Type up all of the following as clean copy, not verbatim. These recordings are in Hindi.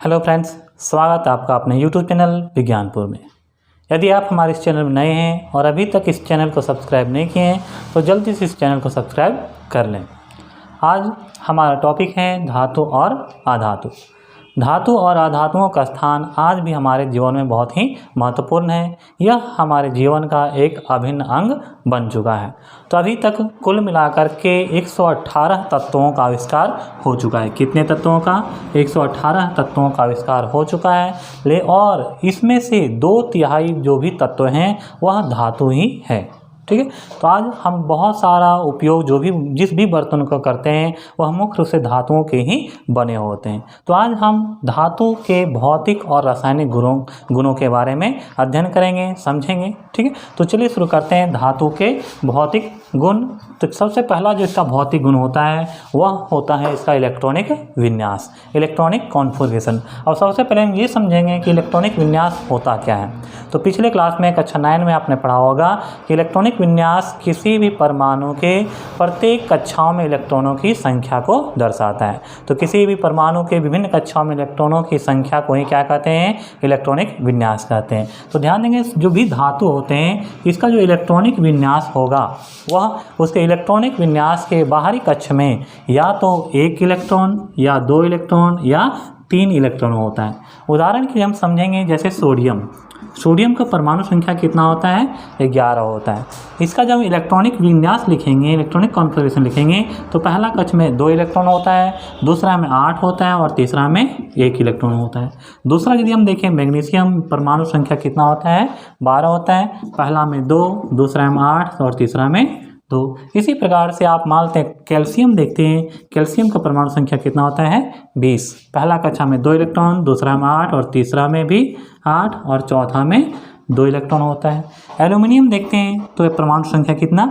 हेलो फ्रेंड्स, स्वागत है आपका अपने यूट्यूब चैनल विज्ञानपुर में। यदि आप हमारे इस चैनल में नए हैं और अभी तक इस चैनल को सब्सक्राइब नहीं किए हैं तो जल्दी से इस चैनल को सब्सक्राइब कर लें। आज हमारा टॉपिक है धातु और अधातु। धातु और अधातुओं का स्थान आज भी हमारे जीवन में बहुत ही महत्वपूर्ण है। यह हमारे जीवन का एक अभिन्न अंग बन चुका है। तो अभी तक कुल मिलाकर के 118 तत्वों का आविष्कार हो चुका है। कितने तत्वों का? 118 तत्वों का आविष्कार हो चुका है। और इसमें से 2/3 जो भी तत्व हैं वह धातु ही है। ठीक है, तो आज हम बहुत सारा उपयोग जिस भी बर्तन को करते हैं वह मुख्य रूप से धातुओं के ही बने होते हैं। तो आज हम धातु के भौतिक और रासायनिक गुणों के बारे में अध्ययन करेंगे, समझेंगे। ठीक है, तो चलिए शुरू करते हैं धातु के भौतिक गुण। तो सबसे पहला जो इसका भौतिक गुण होता है वह होता है इसका इलेक्ट्रॉनिक विन्यास, इलेक्ट्रॉनिक कॉन्फ़िगरेशन। और सबसे पहले हम ये समझेंगे कि इलेक्ट्रॉनिक विन्यास होता क्या है। तो पिछले क्लास में कक्षा 9 में आपने पढ़ा होगा कि इलेक्ट्रॉनिक विन्यास किसी भी परमाणु के प्रत्येक कक्षाओं में इलेक्ट्रॉनों की संख्या को दर्शाता है। तो किसी भी परमाणु के विभिन्न कक्षाओं में इलेक्ट्रॉनों की संख्या को ही क्या कहते हैं? इलेक्ट्रॉनिक विन्यास कहते हैं। तो ध्यान देंगे, जो भी धातु होते हैं इसका जो इलेक्ट्रॉनिक विन्यास होगा वह उसके इलेक्ट्रॉनिक विन्यास के बाहरी कक्ष में या तो 1 इलेक्ट्रॉन या 2 इलेक्ट्रॉन या 3 इलेक्ट्रॉन होता है। उदाहरण के लिए हम समझेंगे, जैसे सोडियम का परमाणु संख्या कितना होता है? 11 होता है। इसका जब इलेक्ट्रॉनिक विन्यास लिखेंगे, इलेक्ट्रॉनिक कॉन्फ़िगरेशन लिखेंगे, तो पहला कक्ष में 2 इलेक्ट्रॉन होता है, दूसरा में 8 होता है और तीसरा में 1 इलेक्ट्रॉन होता है। दूसरा यदि हम देखें, मैग्नीशियम परमाणु संख्या कितना होता है? 12 होता है। पहला में 2, दूसरा में 8 और तीसरा में 2। इसी प्रकार से आप मान लेते हैं कैल्शियम देखते हैं, कैल्शियम का परमाणु संख्या कितना होता है? 20। पहला कक्षा में 2 इलेक्ट्रॉन, दूसरा में 8 और तीसरा में भी 8 और चौथा में 2 इलेक्ट्रॉन होता है। एल्यूमिनियम देखते हैं तो परमाणु संख्या कितना?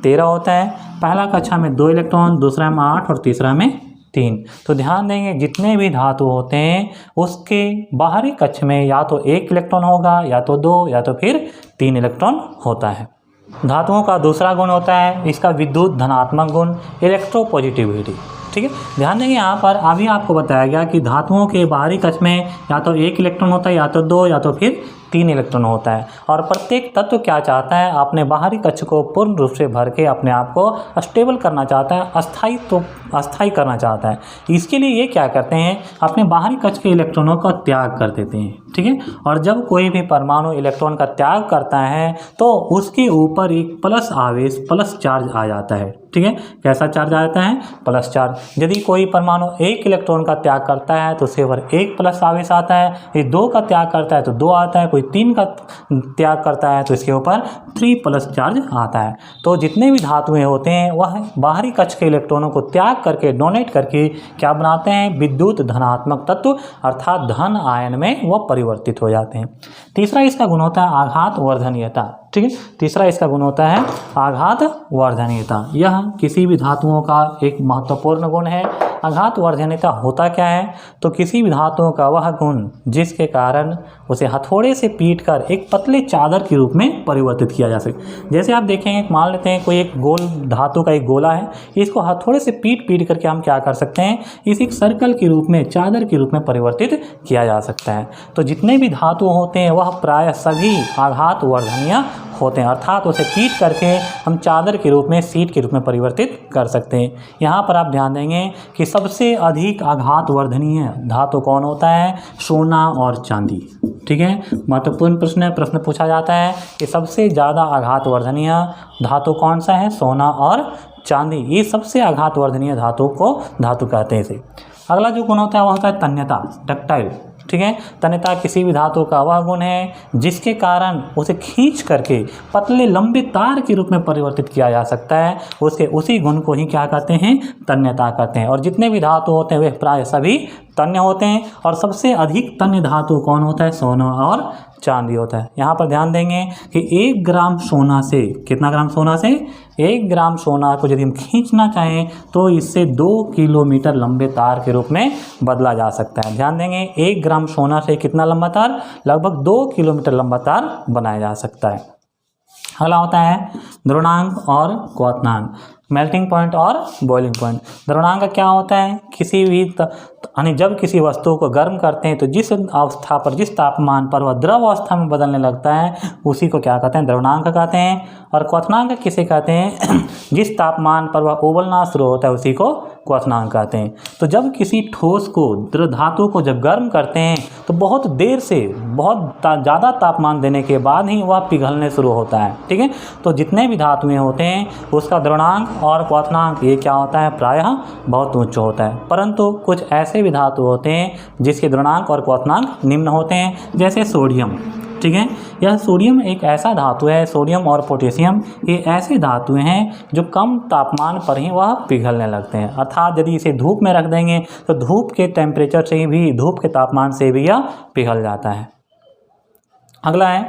13 होता है। पहला कक्षा में 2 इलेक्ट्रॉन, दूसरा में 8 और तीसरा में 3। तो ध्यान देंगे, जितने भी धातु होते हैं उसके बाहरी कक्ष में या तो 1 इलेक्ट्रॉन होगा या तो 2 या तो फिर 3 इलेक्ट्रॉन होता है। धातुओं का दूसरा गुण होता है इसका विद्युत धनात्मक गुण, इलेक्ट्रोपॉजिटिविटी। ठीक है, ध्यान देंगे, यहाँ पर अभी आपको बताया गया कि धातुओं के बाहरी कक्ष में या तो 1 इलेक्ट्रॉन होता है या तो 2 या तो फिर 3 इलेक्ट्रॉन होता है। और प्रत्येक तत्व क्या चाहता है? अपने बाहरी कक्ष को पूर्ण रूप से भर के अपने आप को स्टेबल करना चाहता है, अस्थायी करना चाहता है। इसके लिए ये क्या करते हैं? अपने बाहरी कक्ष के इलेक्ट्रॉनों का त्याग कर देते हैं। ठीक है, और जब कोई भी परमाणु इलेक्ट्रॉन का त्याग करता है तो उसके ऊपर एक प्लस आवेश, प्लस चार्ज आ जाता है। ठीक है, कैसा चार्ज आ जाता है? Plus charge. यदि कोई परमाणु 1 इलेक्ट्रॉन का त्याग करता है तो उसके ऊपर 1 प्लस आवेश आता है। यदि 2 का त्याग करता है तो 2 आता है। कोई 3 का त्याग करता है तो इसके ऊपर 3 प्लस चार्ज आता है। तो जितने भी धातुएं होते हैं वह बाहरी कक्ष के इलेक्ट्रॉनों को त्याग करके, डोनेट करके क्या बनाते हैं? विद्युत धनात्मक तत्व, अर्थात धन आयन में वह परिवर्तित हो जाते हैं। तीसरा इसका गुण होता है आघात वर्धनीयता। ठीक है, तीसरा इसका गुण होता है आघात वर्धनीयता। यह किसी भी धातुओं का एक महत्वपूर्ण गुण है। आघात वर्धनीयता होता क्या है? तो किसी भी धातुओं का वह गुण जिसके कारण उसे हथौड़े से पीटकर एक पतले चादर के रूप में परिवर्तित किया जा सके। जैसे आप देखेंगे, मान लेते हैं कोई एक गोल धातु का एक गोला है, इसको हथौड़े से पीट करके हम क्या कर सकते हैं? इसे एक सर्कल के रूप में, चादर के रूप में परिवर्तित किया जा सकता है। तो जितने भी धातु होते हैं वह प्रायः सभी आघात वर्धनीय होते हैं, अर्थात उसे पीट करके हम चादर के रूप में, सीट के रूप में परिवर्तित कर सकते हैं। यहाँ पर आप ध्यान देंगे कि सबसे अधिक आघात वर्धनीय धातु कौन होता है? सोना और चांदी। ठीक है, महत्वपूर्ण प्रश्न पूछा जाता है कि सबसे ज़्यादा आघात वर्धनीय धातु कौन सा है? सोना और चांदी। ये सबसे आघात वर्धनीय धातु कहते हैं इसे। अगला जो गुण होता है वह होता है तन्यता, डक्टाइल। ठीक है, तन्यता किसी भी धातु का वह गुण है जिसके कारण उसे खींच करके पतले लंबे तार के रूप में परिवर्तित किया जा सकता है। उसी गुण को ही क्या कहते हैं? तन्यता कहते हैं। और जितने भी धातु होते हैं वे प्राय सभी तन्य होते हैं। और सबसे अधिक तन्य धातु कौन होता है? सोना और चांदी होता है। यहाँ पर ध्यान देंगे कि 1 ग्राम सोना से, कितना ग्राम सोना से? 1 ग्राम सोना को यदि हम खींचना चाहें तो इससे 2 किलोमीटर लंबे तार के रूप में बदला जा सकता है। ध्यान देंगे, 1 ग्राम सोना से कितना लंबा तार? लगभग 2 किलोमीटर लंबा तार बनाया जा सकता है। अगला होता है द्रव्यनांक और क्वथनांक। मेल्टिंग पॉइंट और बॉइलिंग पॉइंट। द्रवणांक क्या होता है, किसी भी यानी जब किसी वस्तु को गर्म करते हैं तो जिस अवस्था पर, जिस तापमान पर वह द्रव अवस्था में बदलने लगता है उसी को क्या कहते हैं, द्रवणांक कहते हैं। और क्वथनांक किसे कहते हैं, जिस तापमान पर वह उबलना शुरू होता है उसी को क्वथनांक कहते हैं। तो जब किसी ठोस को, द्रव धातु को जब गर्म करते हैं तो बहुत देर से, बहुत ज़्यादा तापमान देने के बाद ही वह पिघलने शुरू होता है, ठीक है। तो जितने भी धातुएं होते हैं उसका द्रवणांक और क्वथनांक ये क्या होता है, प्रायः बहुत उच्च होता है। परंतु कुछ ऐसे भी धातु होते हैं जिसके द्रवणांक और क्वथनांक निम्न होते हैं, जैसे सोडियम, ठीक है। यह सोडियम एक ऐसा धातु है, सोडियम और पोटेशियम ये ऐसे धातुएं हैं जो कम तापमान पर ही वह पिघलने लगते हैं। अर्थात यदि इसे धूप में रख देंगे तो धूप के टेम्परेचर से भी, धूप के तापमान से भी यह पिघल जाता है। अगला है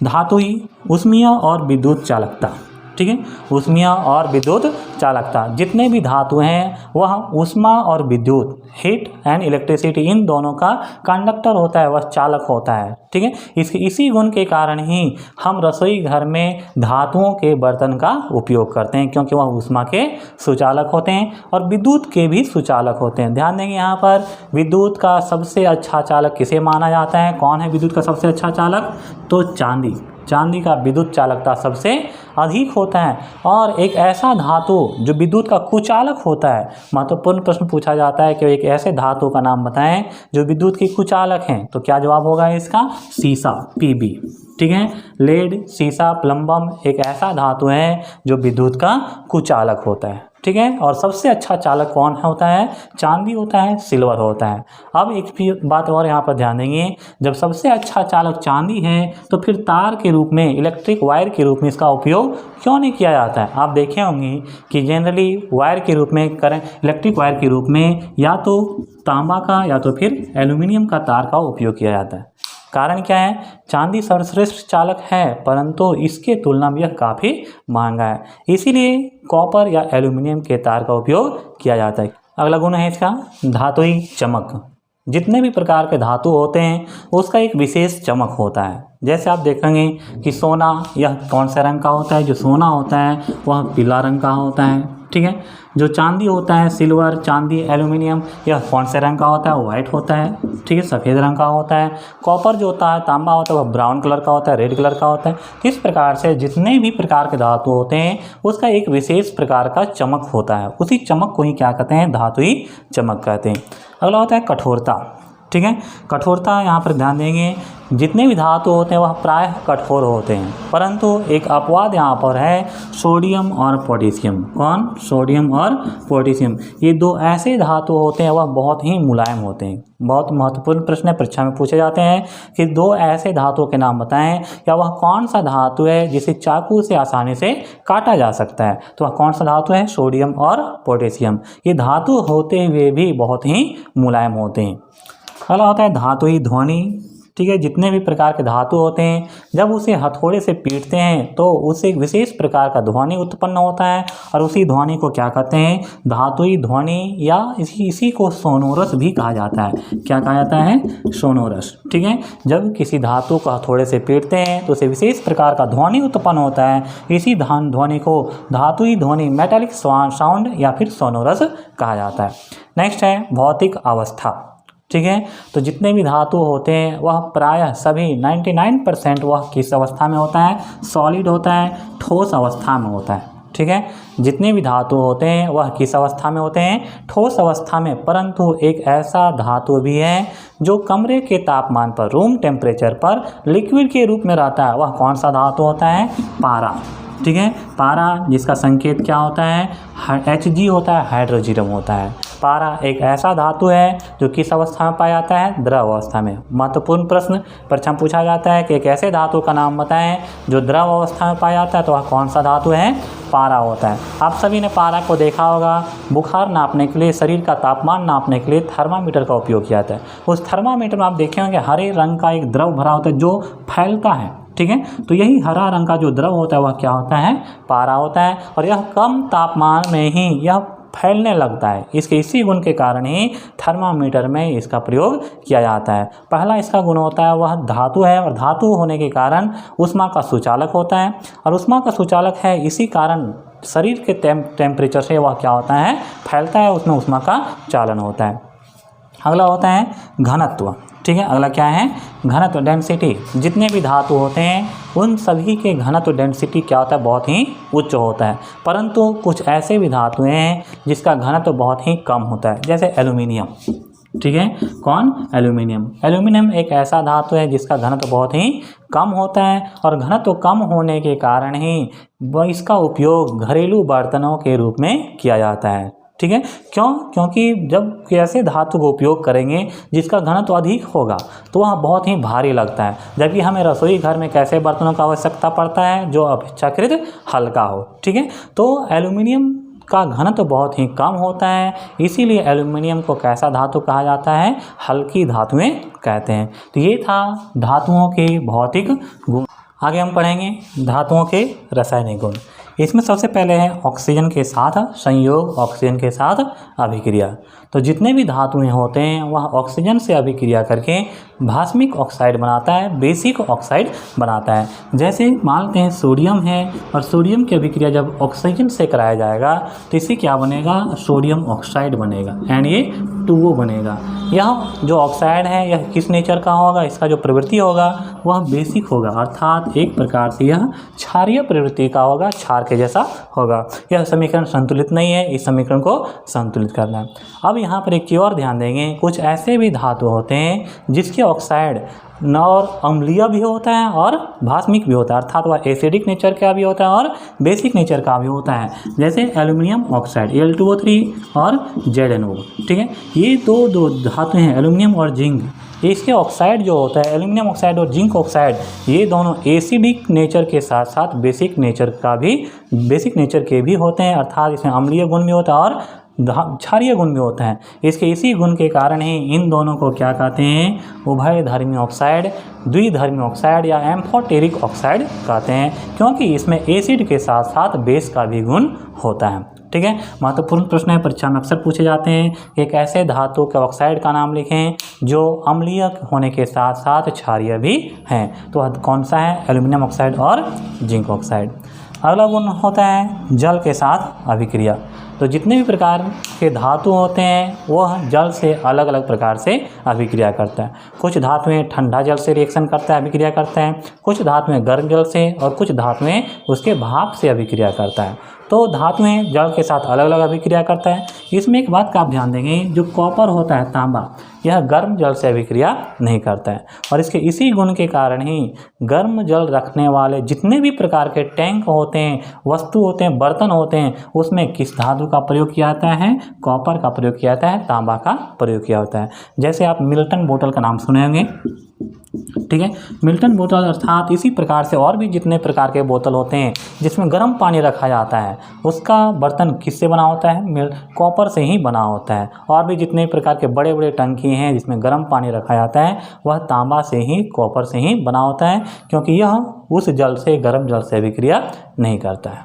धातुई ऊष्मीय और विद्युत चालकता, ठीक है। ऊष्मीय और विद्युत चालकता, जितने भी धातु हैं वह ऊष्मा और विद्युत, हीट एंड इलेक्ट्रिसिटी, इन दोनों का कंडक्टर होता है, वह चालक होता है, ठीक है। इसी गुण के कारण ही हम रसोई घर में धातुओं के बर्तन का उपयोग करते हैं, क्योंकि वह ऊष्मा के सुचालक होते हैं और विद्युत के भी सुचालक होते हैं। ध्यान देंगे यहाँ पर विद्युत का सबसे अच्छा चालक किसे माना जाता है, कौन है विद्युत का सबसे अच्छा चालक, तो चांदी। चांदी का विद्युत चालकता सबसे अधिक होता है। और एक ऐसा धातु जो विद्युत का कुचालक होता है, महत्वपूर्ण प्रश्न पूछा जाता है कि एक ऐसे धातु का नाम बताएं जो विद्युत की कुचालक हैं, तो क्या जवाब होगा इसका, सीसा, Pb, ठीक है। लेड, सीसा, प्लम्बम एक ऐसा धातु है जो विद्युत का कुचालक होता है, ठीक है। और सबसे अच्छा चालक कौन होता है, चांदी होता है, सिल्वर होता है। अब एक बात और यहाँ पर ध्यान देंगे, जब सबसे अच्छा चालक चांदी है तो फिर तार के रूप में, इलेक्ट्रिक वायर के रूप में इसका उपयोग क्यों नहीं किया जाता है। आप देखे होंगे कि जनरली वायर के रूप में, करंट इलेक्ट्रिक वायर के रूप में या तो तांबा का या तो फिर एल्यूमिनियम का तार का उपयोग किया जाता है। कारण क्या है, चांदी सर्वश्रेष्ठ चालक है परंतु इसके तुलना में यह काफ़ी महंगा है, इसीलिए कॉपर या एल्यूमिनियम के तार का उपयोग किया जाता है। अगला गुण है इसका धातुई चमक। जितने भी प्रकार के धातु होते हैं उसका एक विशेष चमक होता है। जैसे आप देखेंगे कि सोना, यह कौन से रंग का होता है, जो सोना होता है वह पीला रंग का होता है, ठीक है। जो चांदी होता है, सिल्वर, चांदी, एल्यूमिनियम, यह कौन से रंग का होता है, वाइट होता है, ठीक है, सफ़ेद रंग का होता है। कॉपर जो होता है, तांबा होता है, वह ब्राउन कलर का होता है, रेड कलर का होता है। इस प्रकार से जितने भी प्रकार के धातु होते हैं उसका एक विशेष प्रकार का चमक होता है, उसी चमक को ही क्या कहते हैं, धातुई चमक कहते हैं। अगला होता है कठोरता, ठीक है। कठोरता यहाँ पर ध्यान देंगे, जितने भी धातु होते हैं वह प्रायः कठोर होते हैं, परंतु एक अपवाद यहाँ पर है सोडियम और पोटेशियम। कौन, सोडियम और पोटेशियम, ये दो ऐसे धातु होते हैं वह बहुत ही मुलायम होते हैं। बहुत महत्वपूर्ण प्रश्न है, परीक्षा में पूछे जाते हैं कि दो ऐसे धातुओं के नाम बताएं, या वह कौन सा धातु है जिसे चाकू से आसानी से काटा जा सकता है, तो वह कौन सा धातु है, सोडियम और पोटेशियम। ये धातु होते हुए भी बहुत ही मुलायम होते हैं। अगला होता है धातुई ध्वनि, ठीक है। जितने भी प्रकार के धातु होते हैं जब उसे हथौड़े से पीटते हैं तो उससे एक विशेष प्रकार का ध्वनि उत्पन्न होता है और उसी ध्वनि को क्या कहते हैं, धातुई ध्वनि, या इसी को सोनोरस भी कहा जाता है। क्या कहा जाता है, सोनोरस, ठीक है। जब किसी धातु को हथौड़े से पीटते हैं तो उसे विशेष प्रकार का ध्वनि उत्पन्न होता है, इसी ध्वनि को धातुई ध्वनि, मेटालिक साउंड या फिर सोनोरस कहा जाता है। नेक्स्ट है भौतिक अवस्था, ठीक है। तो जितने भी धातु होते हैं वह प्रायः सभी 99% वह किस अवस्था में होता है, सॉलिड होता है, ठोस अवस्था में होता है, ठीक है। जितने भी धातु होते हैं वह किस अवस्था में होते हैं, ठोस अवस्था में। परंतु एक ऐसा धातु भी है जो कमरे के तापमान पर, रूम टेम्परेचर पर लिक्विड के रूप में रहता है, वह कौन सा धातु होता है, पारा, ठीक है। पारा जिसका संकेत क्या होता है, Hg होता है, हाइड्रोजीरम होता है। पारा एक ऐसा धातु है जो किस अवस्था में पाया जाता है, द्रव अवस्था में। महत्वपूर्ण प्रश्न परीक्षा में पूछा जाता है कि एक ऐसे धातु का नाम बताएं जो द्रव अवस्था में पाया जाता है, तो वह कौन सा धातु है, पारा होता है। आप सभी ने पारा को देखा होगा, बुखार नापने के लिए, शरीर का तापमान नापने के लिए थर्मामीटर का उपयोग किया जाता है। उस थर्मामीटर में आप देखे होंगे हरे रंग का एक द्रव भरा होता है जो फैलता है, ठीक है। तो यही हरा रंग का जो द्रव होता है वह क्या होता है, पारा होता है। और यह कम तापमान में ही यह फैलने लगता है। इसके इसी गुण के कारण ही थर्मामीटर में इसका प्रयोग किया जाता है। पहला इसका गुण होता है वह धातु है, और धातु होने के कारण ऊष्मा का सुचालक होता है, और ऊष्मा का सुचालक है, इसी कारण शरीर के टेम्परेचर से वह क्या होता है, फैलता है, उसमें ऊष्मा का चालन होता है। अगला होता है घनत्व। ठीक है, अगला क्या है, घनत्व, डेंसिटी। जितने भी धातु होते हैं उन सभी के घनत्व, डेंसिटी क्या होता है, बहुत ही उच्च होता है। परंतु कुछ ऐसे भी धातुएं हैं जिसका घनत्व बहुत ही कम होता है, जैसे एल्यूमिनियम। ठीक है, कौन, एल्यूमिनियम। एल्यूमिनियम एक ऐसा धातु है जिसका घनत्व बहुत ही कम होता है, और घनत्व कम होने के कारण ही इसका उपयोग घरेलू बर्तनों के रूप में किया जाता है। ठीक है, क्यों, क्योंकि जब ऐसे धातु का उपयोग करेंगे जिसका घनत्व अधिक होगा तो वह बहुत ही भारी लगता है, जबकि हमें रसोई घर में कैसे बर्तनों का आवश्यकता पड़ता है, जो अपेक्षाकृत हल्का हो। ठीक है, तो एल्यूमिनियम का घनत्व बहुत ही कम होता है, इसीलिए एल्यूमिनियम को कैसा धातु कहा जाता है, हल्की धातुएं कहते हैं। तो ये था धातुओं के भौतिक गुण। आगे हम पढ़ेंगे धातुओं के रासायनिक गुण। इसमें सबसे पहले है ऑक्सीजन के साथ संयोग, ऑक्सीजन के साथ अभिक्रिया। तो जितने भी धातुएं होते हैं वह ऑक्सीजन से अभिक्रिया करके भास्मिक ऑक्साइड बनाता है, बेसिक ऑक्साइड बनाता है। जैसे मान लेते हैं सोडियम है, और सोडियम की अभिक्रिया जब ऑक्सीजन से कराया जाएगा तो इससे क्या बनेगा, सोडियम ऑक्साइड बनेगा, एंड ये 2O बनेगा। यह जो ऑक्साइड है यह किस नेचर का होगा, इसका जो प्रवृत्ति होगा वह बेसिक होगा, अर्थात एक प्रकार से यह क्षारीय प्रवृत्ति का होगा, क्षार के जैसा होगा। यह समीकरण संतुलित नहीं है, इस समीकरण को संतुलित करना है। अब यहाँ पर एक चीज़ और ध्यान देंगे, कुछ ऐसे भी धातु होते हैं जिसके ऑक्साइड न और अम्लीय भी होता है और भास्मिक भी होता है, अर्थात वह एसिडिक नेचर का भी होता है और बेसिक नेचर का भी होता है। जैसे एल्यूमिनियम ऑक्साइड Al2O3 और ZnO। ठीक है, ये दो धातु हैं, एल्यूमिनियम और जिंक। इसके ऑक्साइड जो होता है, एल्यूमिनियम ऑक्साइड और जिंक ऑक्साइड, ये दोनों एसिडिक नेचर के साथ साथ बेसिक नेचर के भी होते हैं, अर्थात इसमें अम्लीय गुण भी होता है और क्षारीय गुण भी होता है। इसके इसी गुण के कारण ही इन दोनों को क्या कहते हैं, उभयधर्मी ऑक्साइड, द्विधर्मी ऑक्साइड या एम्फोटेरिक ऑक्साइड कहते हैं, क्योंकि इसमें एसिड के साथ साथ बेस का भी गुण होता है। ठीक है, महत्वपूर्ण प्रश्न है, परीक्षा में अक्सर पूछे जाते हैं। एक ऐसे धातु के ऑक्साइड का नाम लिखें जो अम्लीय होने के साथ साथ क्षारीय भी हैं, तो कौन सा है, एल्यूमिनियम ऑक्साइड और जिंक ऑक्साइड। अगला गुण होता है जल के साथ अभिक्रिया। तो जितने भी प्रकार के धातु होते हैं वह जल से अलग अलग प्रकार से अभिक्रिया करता है। कुछ धातुएं ठंडा जल से रिएक्शन करता है, अभिक्रिया करते हैं, कुछ धातुएं गर्म जल से, और कुछ धातुएं उसके भाप से अभिक्रिया करता है। तो धातुएं जल के साथ अलग अलग अभिक्रिया करता है। इसमें एक बात का आप ध्यान देंगे, जो कॉपर होता है, तांबा, यह गर्म जल से अभिक्रिया नहीं करता है, और इसके इसी गुण के कारण ही गर्म जल रखने वाले जितने भी प्रकार के टैंक होते हैं, वस्तु होते हैं, बर्तन होते हैं, उसमें किस धातु का प्रयोग किया जाता है, कॉपर का प्रयोग किया जाता है, तांबा का प्रयोग किया होता है। जैसे आप मिल्टन बोतल का नाम सुने होंगे। ठीक है, मिल्टन बोतल अर्थात इसी प्रकार से और भी जितने प्रकार के बोतल होते हैं जिसमें गर्म पानी रखा जाता है, उसका बर्तन किससे बना होता है, कॉपर से ही बना होता है। और भी जितने प्रकार के बड़े बड़े टंकी हैं जिसमें गर्म पानी रखा जाता है वह तांबा से ही, कॉपर से ही बना होता है, क्योंकि यह उस जल से, गर्म जल से अभिक्रिया नहीं करता है।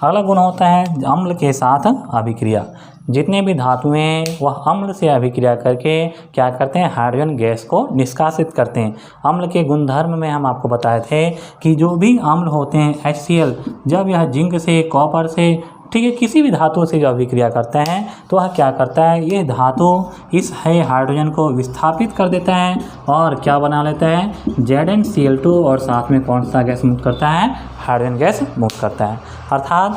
अगला गुण होता है अम्ल के साथ अभिक्रिया। जितने भी धातुएं वह अम्ल से अभिक्रिया करके क्या करते हैं, हाइड्रोजन गैस को निष्कासित करते हैं। अम्ल के गुणधर्म में हम आपको बताए थे कि जो भी अम्ल होते हैं HCl, जब यह जिंक से, कॉपर से, ठीक है, किसी भी धातु से जो अभिक्रिया करते हैं तो वह क्या करता है, ये धातु इस है हाइड्रोजन को विस्थापित कर देता है और क्या बना लेता है, ZnCl2, और साथ में कौन सा गैस मुक्त करता है, हाइड्रोजन गैस मुक्त करता है। अर्थात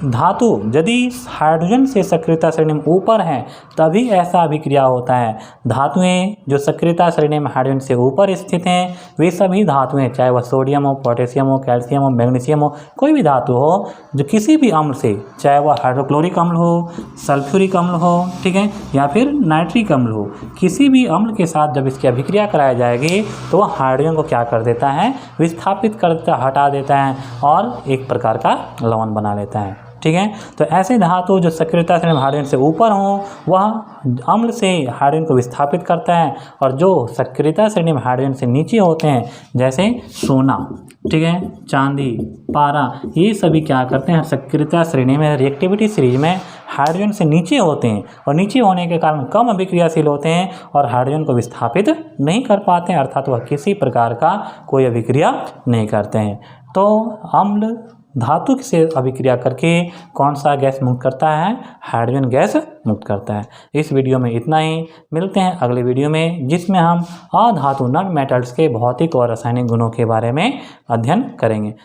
धातु यदि हाइड्रोजन से सक्रियता श्रेणी में ऊपर है तभी ऐसा अभिक्रिया होता है। धातुएं जो सक्रियता श्रेणी में हाइड्रोजन से ऊपर स्थित हैं वे सभी धातुएं, चाहे वह सोडियम हो, पोटेशियम हो, कैल्शियम हो, मैग्नीशियम हो, कोई भी धातु हो, जो किसी भी अम्ल से, चाहे वह हाइड्रोक्लोरिक अम्ल हो, सल्फ्यूरिक अम्ल हो, ठीक है, या फिर नाइट्रिक अम्ल हो, किसी भी अम्ल के साथ जब इसकी अभिक्रिया कराई जाएगी तो वह हाइड्रोजन को क्या कर देता है, विस्थापित कर देता, हटा देता है और एक प्रकार का लवण बना लेता है। ठीक है, तो ऐसे धातु जो सक्रियता श्रेणी में हाइड्रोजन से ऊपर हों वह अम्ल से हाइड्रोजन को विस्थापित करता है, और जो सक्रियता श्रेणी में हाइड्रोजन से नीचे होते हैं जैसे सोना, ठीक है, चांदी, पारा, ये सभी क्या करते हैं, सक्रियता श्रेणी में, रिएक्टिविटी सीरीज में हाइड्रोजन से नीचे होते हैं, और नीचे होने के कारण कम अभिक्रियाशील होते हैं और हाइड्रोजन को विस्थापित नहीं कर पाते हैं, अर्थात वह किसी प्रकार का कोई अभिक्रिया नहीं करते हैं। तो अम्ल धातु से अभिक्रिया करके कौन सा गैस मुक्त करता है? हाइड्रोजन गैस मुक्त करता है। इस वीडियो में इतना ही। मिलते हैं अगले वीडियो में, जिसमें हम अधातु नॉन मेटल्स के भौतिक और रासायनिक गुणों के बारे में अध्ययन करेंगे।